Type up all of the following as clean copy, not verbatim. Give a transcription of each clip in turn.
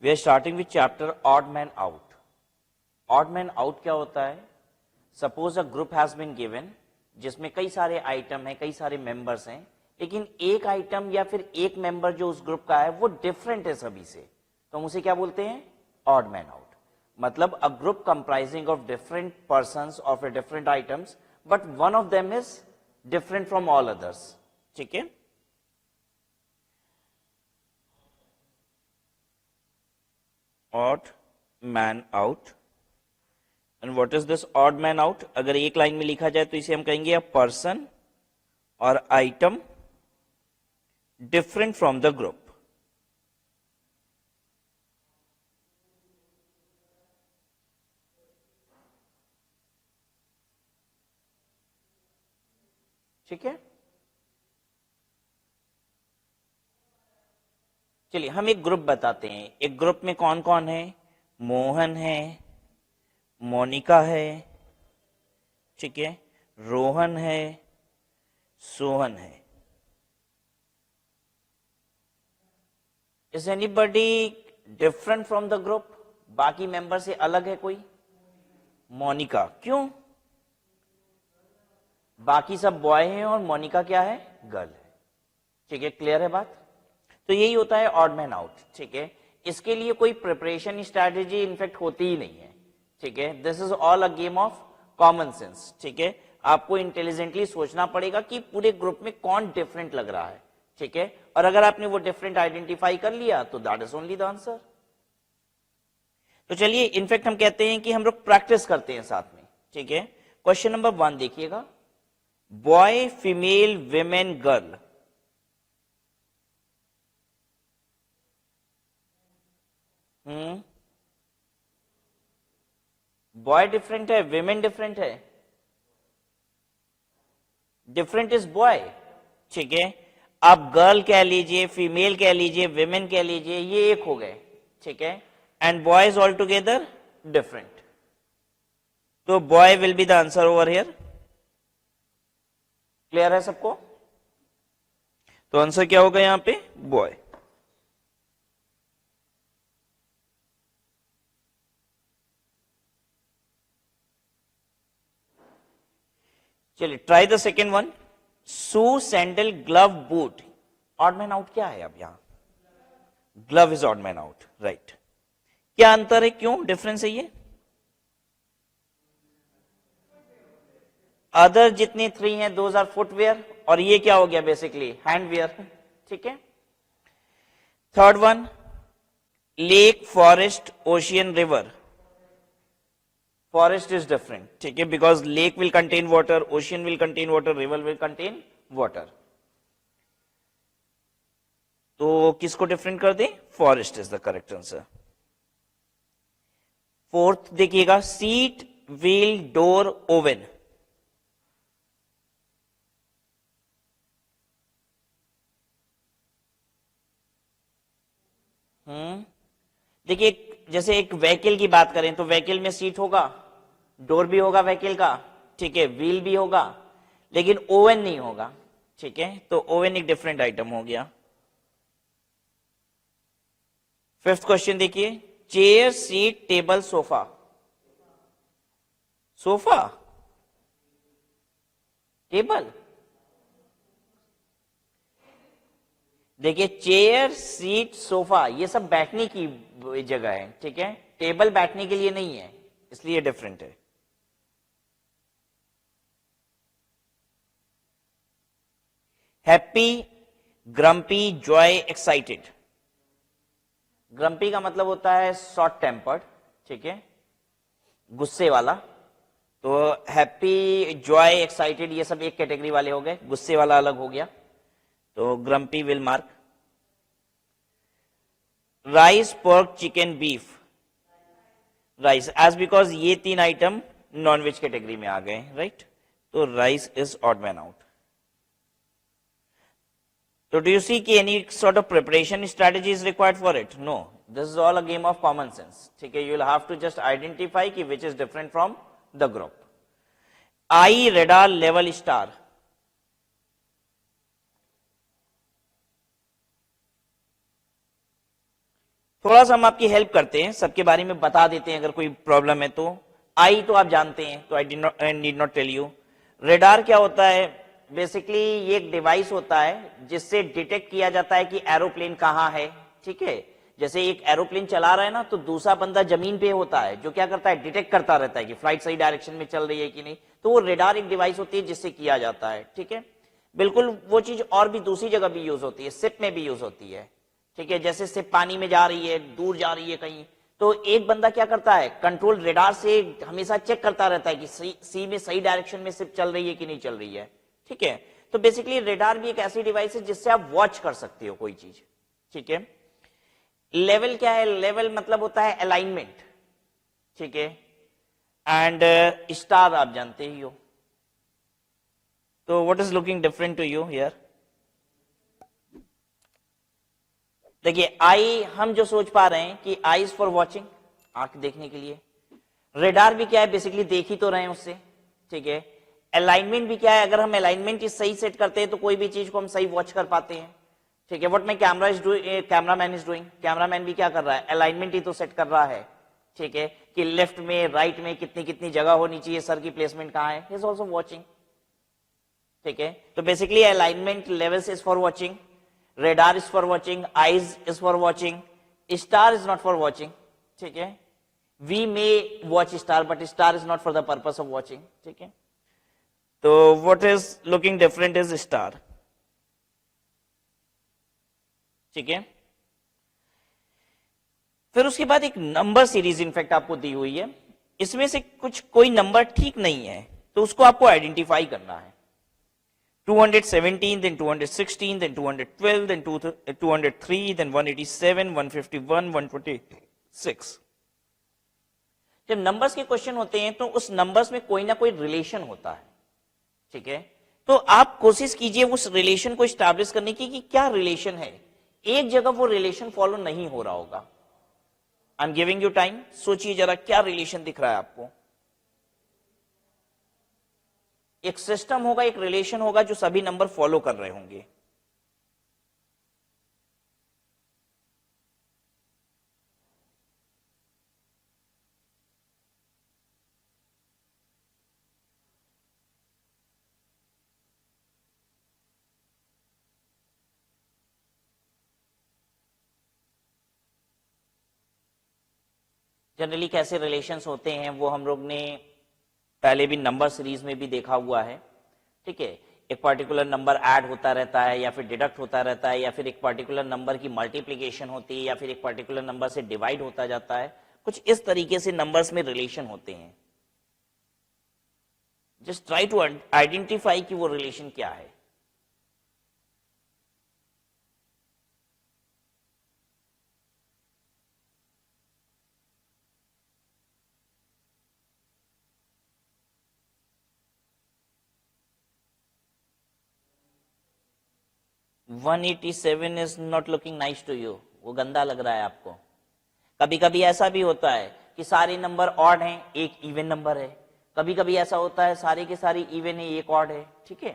We are starting with chapter odd man out. Odd man out क्या होता है? Suppose a group has been given जिसमें कई सारे आइटम हैं, कई सारे मेंबर्स हैं, लेकिन एक आइटम या फिर एक मेंबर जो उस ग्रुप का है वो डिफरेंट है सभी से, तो हम उसे क्या बोलते हैं? Odd man out. मतलब a group comprising of different persons of a different items but one of them is different from all others. ठीक है, odd man out. And what is this odd man out? अगर एक line में लिखा जाए तो इसे हम कहेंगे अ पर्सन और item different from the group. ठीक है, चलिए हम एक ग्रुप बताते हैं। एक ग्रुप में कौन कौन है? मोहन है, मोनिका है, ठीक है, रोहन है, सोहन है। Is anybody different from the group? बाकी मेंबर से अलग है कोई? मोनिका। क्यों? बाकी सब बॉय हैं और मोनिका क्या है? गर्ल है। ठीक है, क्लियर है बात? तो यही होता है ऑड मैन आउट। ठीक है, इसके लिए कोई प्रिपरेशन स्ट्रैटेजी इनफेक्ट होती ही नहीं है। ठीक है, this is all a game of common sense. ठीक है, आपको इंटेलिजेंटली सोचना पड़ेगा कि पूरे ग्रुप में कौन डिफरेंट लग रहा है। ठीक है, और अगर आपने वो डिफरेंट आइडेंटिफाई कर लिया तो that is only the answer. तो चलिए इनफेक्ट हम कहते हैं कि हम लोग प्रैक्टिस करते हैं साथ में। ठीक है, क्वेश्चन नंबर 1 देखिएगा, boy, female, women, girl. Boy different है, विमेन डिफरेंट है। Different is boy. ठीक है, आप गर्ल कह लीजिए, फीमेल कह लीजिए, विमेन कह लीजिए, ये एक हो गए। ठीक है, and boys all together different. तो boy will be the answer over here. Clear है सबको? तो आंसर क्या होगा यहां पे? बॉय। चलिए try the second one, shoe, sandal, glove, boot. Odd man out क्या है? अब यहां glove is odd man out, right. क्या अंतर है, क्यों डिफरेंस है ये? अदर जितनी 3 हैं दोज आर फुटवेयर, और ये क्या हो गया? बेसिकली हैंडवेयर। ठीक है, third one, lake, forest, ocean, river. Forest is different. ठीक है, because lake will contain water, ocean will contain water, river will contain water. तो किसको डिफरेंट कर दें? Forest is the correct answer. Fourth देखिएगा, सीट, व्हील, डोर, ओवन। देखिए जैसे एक व्हीकल की बात करें तो व्हीकल में सीट होगा, डोर भी होगा व्हीकल का, ठीक है, व्हील भी होगा, लेकिन ओवन नहीं होगा। ठीक है, तो ओवन एक डिफरेंट आइटम हो गया। फिफ्थ क्वेश्चन देखिए, chair, seat, table, sofa. Sofa, table. देखिए चेयर, सीट, सोफा ये सब बैठने की जगह है। ठीक है, टेबल बैठने के लिए नहीं है, इसलिए डिफरेंट है। Happy, grumpy, Joy, excited. Grumpy का मतलब होता है शॉर्ट टेम्पर्ड। ठीक है, गुस्से वाला। तो हैप्पी, जॉय, एक्साइटेड ये सब एक कैटेगरी वाले हो गए, गुस्से वाला अलग हो गया, तो grumpy will mark. Rice, pork, chicken, beef. Rice, as because ये 3 आइटम नॉनवेज कैटेगरी में आ गए, राइट। तो rice is odd man out. So do you see कि any sort of preparation strategy is required for it? No. This is all a game of common sense. ठीक है, you will have to just identify कि which is different from the group. I, radar, level, star. थोड़ा सा हम आपकी help करते हैं, सबके बारे में बता देते हैं अगर कोई प्रॉब्लम है तो। आई तो आप जानते हैं, तो I need not tell you. Radar क्या होता है? बेसिकली ये एक डिवाइस होता है जिससे डिटेक्ट किया जाता है कि एरोप्लेन कहाँ है, ठीक है। जैसे एक एरोप्लेन चला रहा है ना, तो दूसरा बंदा जमीन पे होता है जो क्या करता है, डिटेक्ट करता रहता है कि फ्लाइट सही डायरेक्शन में चल रही है कि नहीं। तो वो रेडार एक डिवाइस होती है जिससे किया जाता है, ठीक है। बिल्कुल वो चीज और भी दूसरी जगह भी यूज होती है, शिप में भी यूज होती है, ठीक है। जैसे शिप पानी में जा रही है, दूर जा रही है कहीं, तो एक बंदा क्या करता है, कंट्रोल रेडार से हमेशा चेक करता रहता है कि सी में सही डायरेक्शन में शिप चल रही है कि नहीं चल रही है, ठीक है। तो बेसिकली रेडार भी एक ऐसी डिवाइस है जिससे आप वॉच कर सकते हो कोई चीज, ठीक है। लेवल क्या है? लेवल मतलब होता है अलाइनमेंट, ठीक है। एंड स्टार आप जानते ही हो। तो what is looking different to you here? देखिए, आई हम जो सोच पा रहे हैं कि आई इज फॉर वॉचिंग, आंख देखने के लिए। रेडार भी क्या है, बेसिकली देख ही तो रहे हैं उससे, ठीक है। अलाइनमेंट भी क्या है, अगर हम अलाइनमेंट सही सेट करते हैं तो कोई भी चीज को हम सही वॉच कर पाते हैं, ठीक है। What my camera is doing, cameraman is doing, cameraman भी क्या कर रहा है, अलाइनमेंट ही तो सेट कर रहा है, ठीक है, कि लेफ्ट में राइट में कितनी कितनी जगह होनी चाहिए, सर की प्लेसमेंट कहां है, इज ऑल्सो वॉचिंग, ठीक है। तो basically alignment levels is for watching, radar is for watching, eyes is for watching, star is not for watching, ठीक है। we may watch star but star is not for the purpose of watching, ठीक है। तो what is looking different is star, ठीक है। फिर उसके बाद एक नंबर सीरीज इनफैक्ट आपको दी हुई है, इसमें से कुछ कोई नंबर ठीक नहीं है तो उसको आपको आइडेंटिफाई करना है। 217, then 216, then 212, then 203, then 187, 151, 126। जब नंबर्स के क्वेश्चन होते हैं तो उस नंबर्स में कोई ना कोई रिलेशन होता है, ठीक है। तो आप कोशिश कीजिए उस रिलेशन को स्टैब्लिश करने की कि क्या रिलेशन है। एक जगह वो रिलेशन फॉलो नहीं हो रहा होगा। I am giving you time, सोचिए जरा क्या रिलेशन दिख रहा है आपको। एक सिस्टम होगा, एक रिलेशन होगा जो सभी नंबर फॉलो कर रहे होंगे। जनरली कैसे रिलेशंस होते हैं वो हम लोग ने पहले भी नंबर सीरीज में भी देखा हुआ है, ठीक है। एक पर्टिकुलर नंबर ऐड होता रहता है या फिर डिडक्ट होता रहता है, या फिर एक पर्टिकुलर नंबर की मल्टीप्लीकेशन होती है, या फिर एक पर्टिकुलर नंबर से डिवाइड होता जाता है। कुछ इस तरीके से नंबर्स में रिलेशन होते हैं। जस्ट ट्राई टू आइडेंटिफाई कि वो रिलेशन क्या है। One 187 is not looking nice to you, वो गंदा लग रहा है आपको। कभी कभी ऐसा भी होता है कि सारे नंबर ऑड हैं, एक इवन नंबर है। कभी कभी ऐसा होता है सारे के सारे इवन है, एक ऑड है, ठीक है।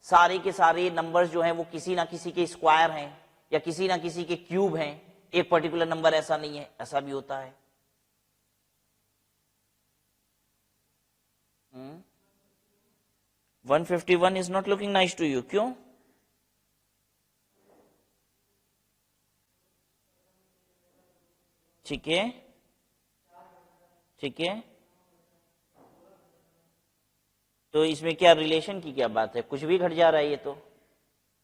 सारे के सारे नंबर्स जो हैं वो किसी ना किसी के स्क्वायर हैं या किसी ना किसी के क्यूब हैं, एक पर्टिकुलर नंबर ऐसा नहीं है, ऐसा भी होता है। 151 is not looking nice to you, क्यों? ठीक है, ठीक है। तो इसमें क्या रिलेशन की क्या बात है? कुछ भी घट जा रहा है ये तो,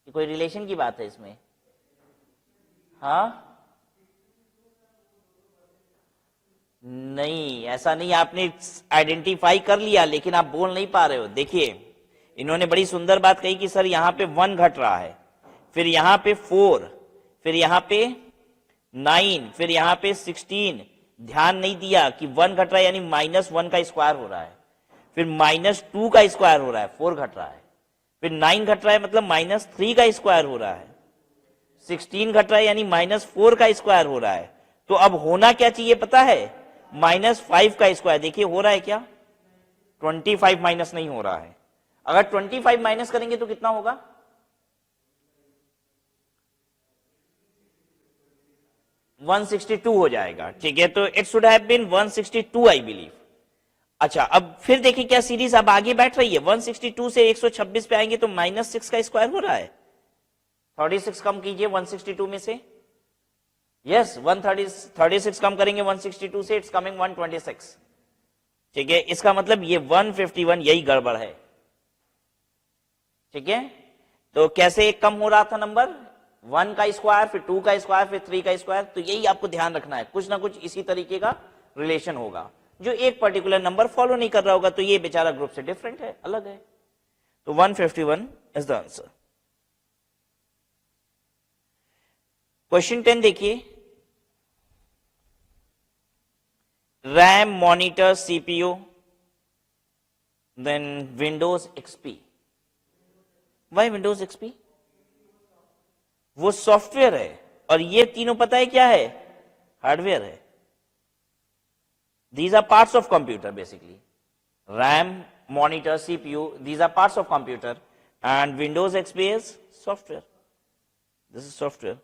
ये कोई रिलेशन की बात है इसमें? हाँ, नहीं ऐसा नहीं, आपने आइडेंटिफाई कर लिया लेकिन आप बोल नहीं पा रहे हो। देखिए इन्होंने बड़ी सुंदर बात कही कि सर यहाँ पे 1 घट रहा है, फिर यहाँ पे 4, फिर यहाँ पे 9, फिर यहाँ पे 16। ध्यान नहीं दिया कि 1 घट रहा है यानी -1 का स्क्वायर हो रहा है, फिर -2 का स्क्वायर हो रहा है, 4 घट रहा है, फिर 9 घट रहा है मतलब -3 का स्क्वायर हो रहा है, 16 घट रहा है यानी -4 का स्क्वायर हो रहा है। तो अब होना क्या चाहिए पता है? -5 का स्क्वायर। देखिए हो रहा है क्या? 25 माइनस नहीं हो रहा है। अगर 25 माइनस करेंगे तो कितना होगा? 162 हो जाएगा, ठीक है। तो it should have been 162 I believe. अच्छा, अब फिर देखिए क्या सीरीज अब आगे बैठ रही है। 162 से 126 पे आएंगे तो -6 का स्क्वायर हो रहा है। 36 कम कीजिए 162 में से। यस, 136 कम करेंगे 162 से, इट्स कमिंग 126, ठीक है। इसका मतलब ये 151 यही गड़बड़ है, ठीक है। तो कैसे एक कम हो रहा था नंबर, 1 का स्क्वायर, फिर 2 का स्क्वायर, फिर 3 का स्क्वायर। तो यही आपको ध्यान रखना है, कुछ ना कुछ इसी तरीके का रिलेशन होगा जो एक पर्टिकुलर नंबर फॉलो नहीं कर रहा होगा, तो ये बेचारा ग्रुप से डिफरेंट है, अलग है। तो 151 इज द आंसर। क्वेश्चन 10 देखिए, RAM, monitor, CPU, then Windows XP. Why Windows XP? वो सॉफ्टवेयर है, और ये तीनों पता है क्या है, हार्डवेयर है। These are parts of computer basically. RAM, monitor, CPU, these are parts of computer, and Windows XP is software. This is software.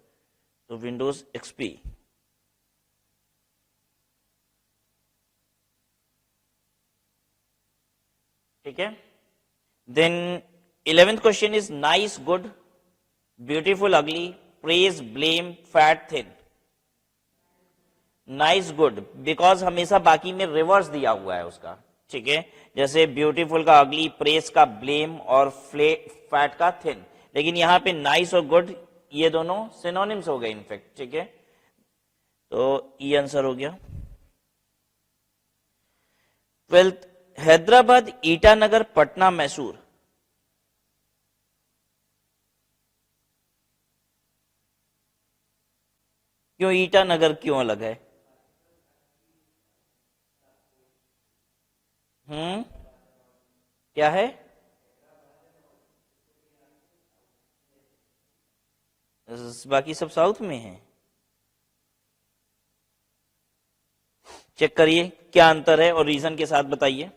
So Windows XP. ठीक है। Then 11th question is nice, good, beautiful, ugly, praise, blame, fat, thin. Nice, good, because हमेशा बाकी में reverse दिया हुआ है उसका, ठीक है। जैसे ब्यूटीफुल का अगली, प्रेस का ब्लेम, और फैट का थिन। लेकिन यहां पे नाइस और गुड ये दोनों सिनोनिम्स हो गए इनफेक्ट, ठीक है। तो ये आंसर हो गया। 12th, हैदराबाद, ईटानगर, पटना, मैसूर। क्यों ईटानगर क्यों अलग है? क्या है? बाकी सब साउथ में है। चेक करिए क्या अंतर है और रीजन के साथ बताइए।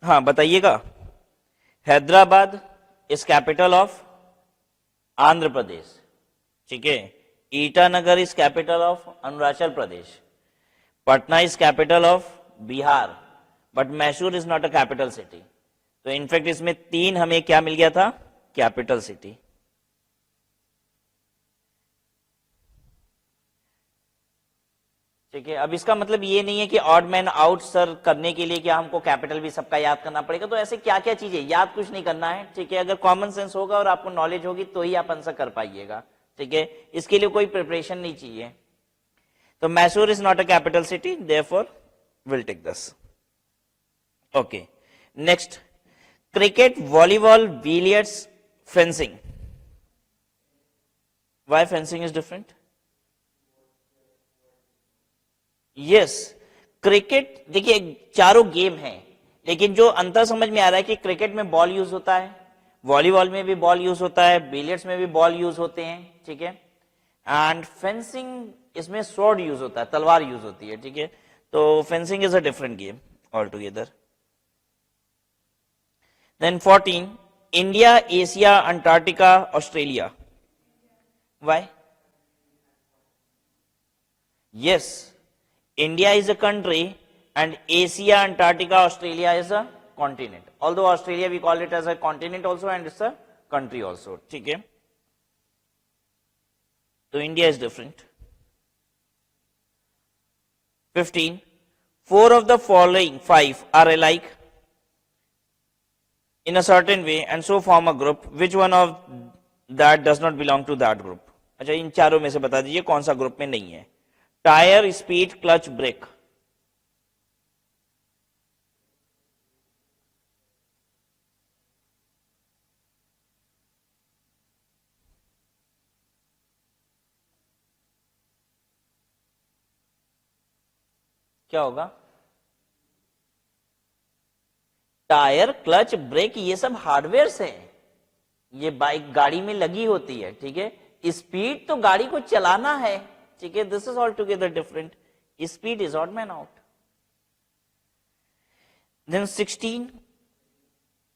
हाँ बताइएगा। Hyderabad is capital of Andhra Pradesh, ठीक है। Itanagar is capital of Arunachal Pradesh. Patna is capital of Bihar, but Mysore is not a capital city. तो इनफैक्ट इसमें 3 हमें क्या मिल गया था, कैपिटल सिटी। ठीक है। अब इसका मतलब ये नहीं है कि ऑड मैन आउट सर करने के लिए क्या हमको कैपिटल भी सबका याद करना पड़ेगा। तो ऐसे क्या क्या चीजें याद कुछ नहीं करना है, ठीक है। अगर कॉमन सेंस होगा और आपको नॉलेज होगी तो ही आप आंसर कर पाइएगा, ठीक है। इसके लिए कोई प्रिपरेशन नहीं चाहिए। तो Mysore is not a capital city, therefore will take this. Okay, next, cricket, volleyball, billiards, fencing. Why fencing is different? Yes, cricket देखिए चारों गेम हैं, लेकिन जो अंतर समझ में आ रहा है कि क्रिकेट में बॉल यूज होता है, वॉलीबॉल में भी बॉल यूज होता है, बिलियर्ड्स में भी बॉल यूज होते हैं, ठीक है। एंड फेंसिंग इसमें स्वॉर्ड यूज होता है, तलवार यूज होती है, ठीक है। तो fencing is a different game all together. Then 14, India, Asia, Antarctica, Australia. Why? Yes, India is a country and Asia, Antarctica, Australia is a continent. Although Australia we call it as a continent also and it's a country also. ठीक है। तो India is different. 15, 4 of the following 5 are alike in a certain way and so form a group. Which one of that does not belong to that group? अच्छा, इन चारों में से बता दीजिए कौन सा ग्रुप में नहीं है। Tyre, speed, clutch, brake. क्या होगा? टायर, क्लच, ब्रेक ये सब हार्डवेयर से हैं। ये बाइक गाड़ी में लगी होती है, ठीक है। स्पीड तो गाड़ी को चलाना है, ठीक है, this is all together different, speed is odd man out. Then 16,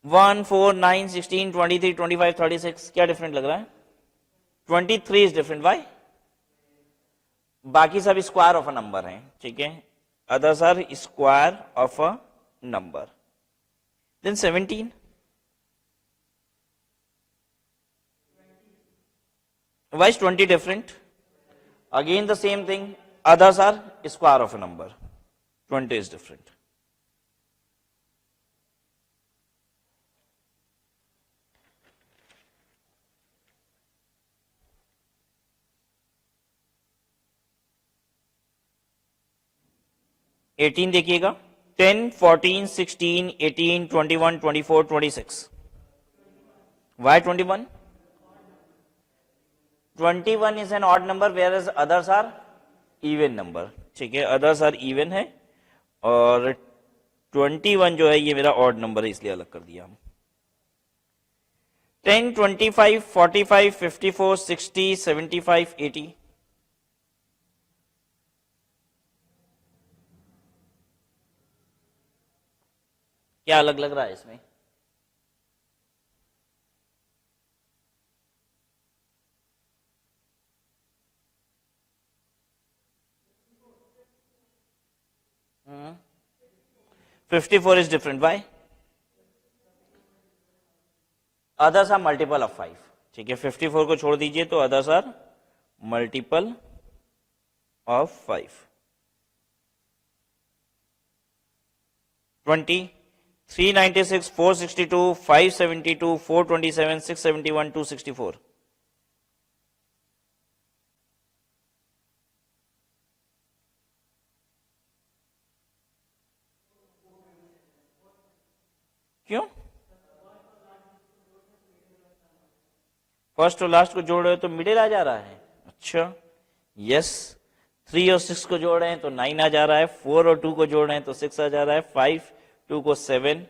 1, 4, 9, 16, 23, 25, 36, क्या डिफरेंट लग रहा है? 23 इज डिफरेंट, वाई? बाकी सब स्क्वायर ऑफ अ नंबर है, ठीक है, others are square of a number. Then 17, why is 20 different? Again the same thing, others are square of a number, 20 is different. Eighteen देखिएगा, 10, 14, 16, 18, 21, 24, 26. Why 21? 21 is an odd number whereas others are even number, ठीक है, others are even है और 21 जो है ये मेरा odd number है, इसलिए अलग कर दिया हम। 10, 25, 45, 54, 60, 75, 80. क्या अलग लग रहा है इसमें? Hmm. 54 is different. Why? Others are multiple of 5. ठीक है, 54 को छोड़ दीजिए तो others are multiple of 5. 20, 396, 462, 572, 427, 671, 264. क्यों? फर्स्ट और लास्ट को जोड़ रहे हो तो मिडिल आ जा रहा है। अच्छा, यस, 3 और 6 को जोड़ रहे हैं तो 9 आ जा रहा है, 4 और 2 को जोड़ रहे हैं तो 6 आ जा रहा है, 5, 2 को 7,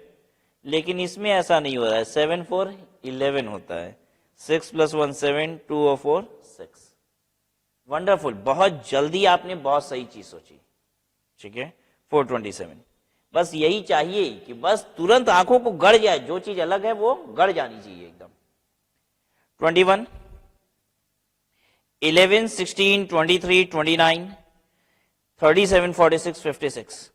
लेकिन इसमें ऐसा नहीं हो रहा है, 7, 4, 11 होता है, 6 + 1 7, 2 और 4 6। वंडरफुल, बहुत जल्दी आपने बहुत सही चीज सोची, ठीक है, 427। बस यही चाहिए कि बस तुरंत आंखों को गड़ जाए, जो चीज अलग है वो गड़ जानी चाहिए एकदम। 21, 11, 16, 23, 29, 37, 46, 56.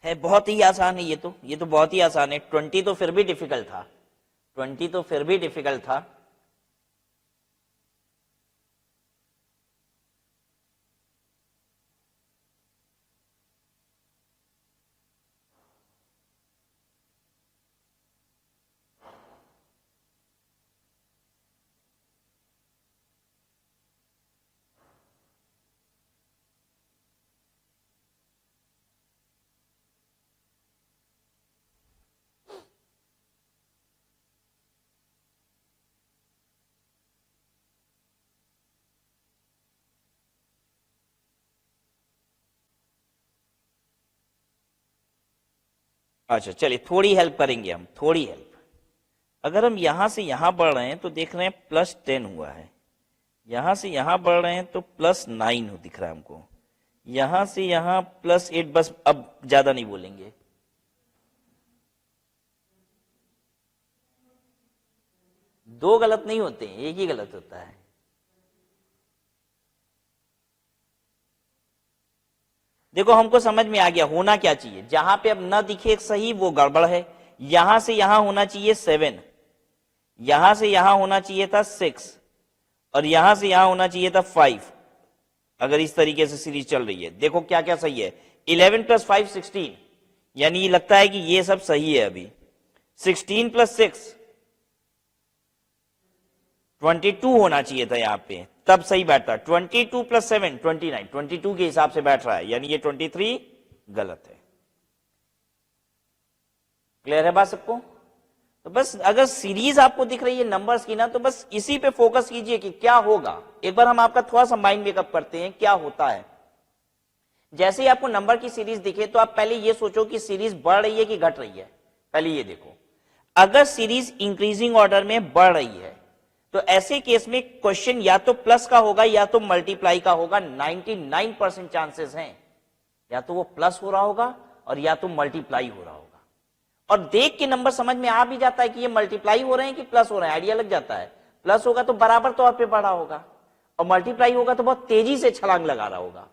है बहुत ही आसान है, ये तो बहुत ही आसान है। 20 तो फिर भी डिफिकल्ट था, 20 तो फिर भी डिफिकल्ट था। अच्छा चलिए थोड़ी हेल्प करेंगे हम, थोड़ी हेल्प। अगर हम यहां से यहां बढ़ रहे हैं तो देख रहे हैं +10 हुआ है, यहां से यहां बढ़ रहे हैं तो +9 दिख रहा है हमको, यहां से यहां +8, बस अब ज्यादा नहीं बोलेंगे। दो गलत नहीं होते हैं, एक ही गलत होता है। देखो हमको समझ में आ गया होना क्या चाहिए, जहां पे अब न दिखे सही वो गड़बड़ है। यहां से यहां होना चाहिए 7, यहां से यहां होना चाहिए था 6 और यहां से यहां होना चाहिए था 5। अगर इस तरीके से सीरीज चल रही है, देखो क्या क्या सही है। 11 + 5 16, यानी ये लगता है कि ये सब सही है अभी। 16 + 6 22 होना चाहिए था यहां पे, तब सही बैठता। 22 + 7 29, 22 के हिसाब से बैठ रहा है, यानी ये 23 गलत है। क्लियर है बात सबको? तो बस अगर सीरीज आपको दिख रही है नंबर्स की ना, तो बस इसी पे फोकस कीजिए कि क्या होगा। एक बार हम आपका थोड़ा सा माइंड मेकअप करते हैं, क्या होता है। जैसे ही आपको नंबर की सीरीज दिखे तो आप पहले ये सोचो कि सीरीज बढ़ रही है कि घट रही है। पहले ये देखो, अगर सीरीज इंक्रीजिंग ऑर्डर में बढ़ रही है तो ऐसे केस में क्वेश्चन या तो प्लस का होगा या तो मल्टीप्लाई का होगा। 99% चांसेस हैं या तो वो प्लस हो रहा होगा और या तो मल्टीप्लाई हो रहा होगा। और देख के नंबर समझ में आ भी जाता है कि ये मल्टीप्लाई हो रहे हैं कि प्लस हो रहे हैं, आइडिया लग जाता है। प्लस होगा तो बराबर तौर पे बढ़ा होगा और मल्टीप्लाई होगा तो बहुत तेजी से छलांग लगा रहा होगा।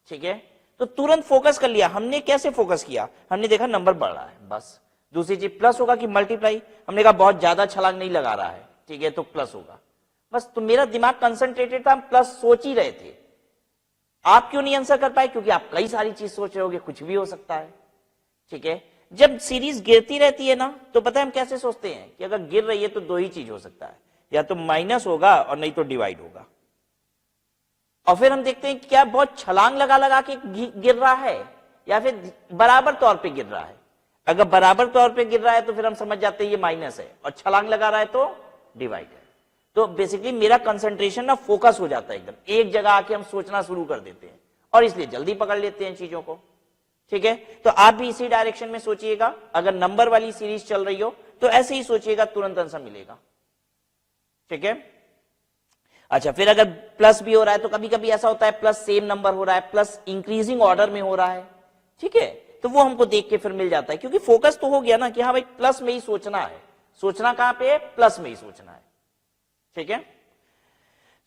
ठीक है, तो तुरंत फोकस कर लिया हमने। कैसे फोकस किया? हमने देखा नंबर बढ़ रहा है, बस। दूसरी चीज प्लस होगा कि मल्टीप्लाई, हमने कहा बहुत ज्यादा छलांग नहीं लगा रहा है, ठीक है, तो प्लस होगा, बस। तो मेरा दिमाग कंसंट्रेटेड था, हम प्लस सोच ही रहे थे। आप क्यों नहीं आंसर कर पाए? क्योंकि आप कई सारी चीज सोच रहे होगे, कुछ भी हो सकता है। ठीक है, जब सीरीज गिरती रहती है ना, तो पता है हम कैसे सोचते हैं कि अगर गिर रही है तो दो ही चीज हो सकता है, या तो माइनस होगा और नहीं तो डिवाइड होगा। और फिर हम देखते हैं कि क्या बहुत छलांग लगा लगा के गिर रहा है या फिर बराबर तौर पे गिर रहा है। अगर बराबर तौर पे गिर रहा है तो फिर हम समझ जाते हैं ये माइनस है, और छलांग लगा रहा है तो डिवाइड है। तो बेसिकली मेरा कंसंट्रेशन ना फोकस हो जाता है एकदम, एक जगह आके हम सोचना शुरू कर देते हैं और इसलिए जल्दी पकड़ लेते हैं चीजों को। ठीक है, तो आप भी इसी डायरेक्शन में सोचिएगा। अगर नंबर वाली सीरीज चल रही हो तो ऐसे ही सोचिएगा, तुरंत आंसर मिलेगा। ठीक है, अच्छा, फिर अगर प्लस भी हो रहा है तो कभी कभी ऐसा होता है प्लस सेम नंबर हो रहा है, प्लस इंक्रीजिंग ऑर्डर में हो रहा है। ठीक है, तो वो हमको देख के फिर मिल जाता है, क्योंकि फोकस तो हो गया ना कि हाँ भाई प्लस में ही सोचना है। सोचना कहां पे है? प्लस में ही सोचना है। ठीक है,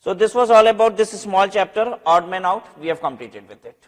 so this was all about this small chapter odd man out, we have completed with it.